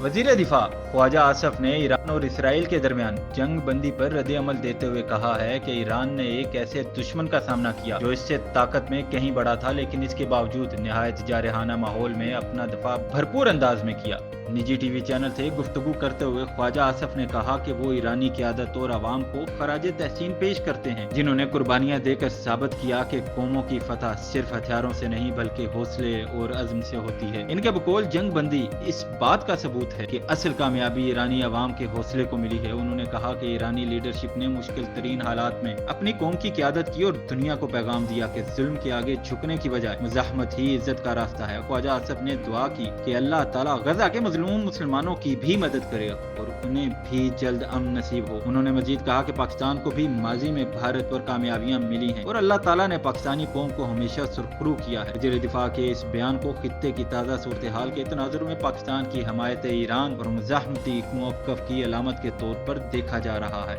वजीर दिफा ख्वाजा आसफ ने ईरान और इसराइल के दरमियान जंग बंदी पर रद्द अमल देते हुए कहा है कि ईरान ने एक ऐसे दुश्मन का सामना किया जो इससे ताकत में कहीं बड़ा था, लेकिन इसके बावजूद निहायत जारहाना माहौल में अपना दफा भरपूर अंदाज में किया। निजी टीवी चैनल से गुफ्तगू करते हुए ख्वाजा आसफ ने कहा कि वो ईरानी क़यादत और आवाम को खराज तहसीन पेश करते हैं, जिन्होंने कुर्बानियां देकर साबित किया कि कौमों की फतह सिर्फ हथियारों से नहीं बल्कि हौसले और अज़्म से होती है। इनके बकौल जंग बंदी इस बात का सबूत है कि असल कामयाबी ईरानी आवाम के हौसले को मिली है। उन्होंने कहा कि ईरानी लीडरशिप ने मुश्किल तरीन हालात में अपनी कौम की क़यादत की और दुनिया को पैगाम दिया कि जुल्म के आगे झुकने की बजाय मुज़ाहमत ही इज्जत का रास्ता है। ख्वाजा आसफ ने दुआ की कि अल्लाह ताला गजा के मजलूम मुसलमानों की भी मदद करे और उन्हें भी जल्द अमन नसीब हो। उन्होंने मजीद कहा कि पाकिस्तान को भी माजी में भारत पर कामयाबियां मिली हैं और अल्लाह ताला ने पाकिस्तानी कौम को हमेशा सुरखरू किया है। वज़ीर दिफा के इस बयान को खित्ते की ताज़ा सूरत हाल के तनाजुर में पाकिस्तान की हमायत ईरान और मुज़ाहमती मौक़िफ़ की अलामत के तौर पर देखा जा रहा है।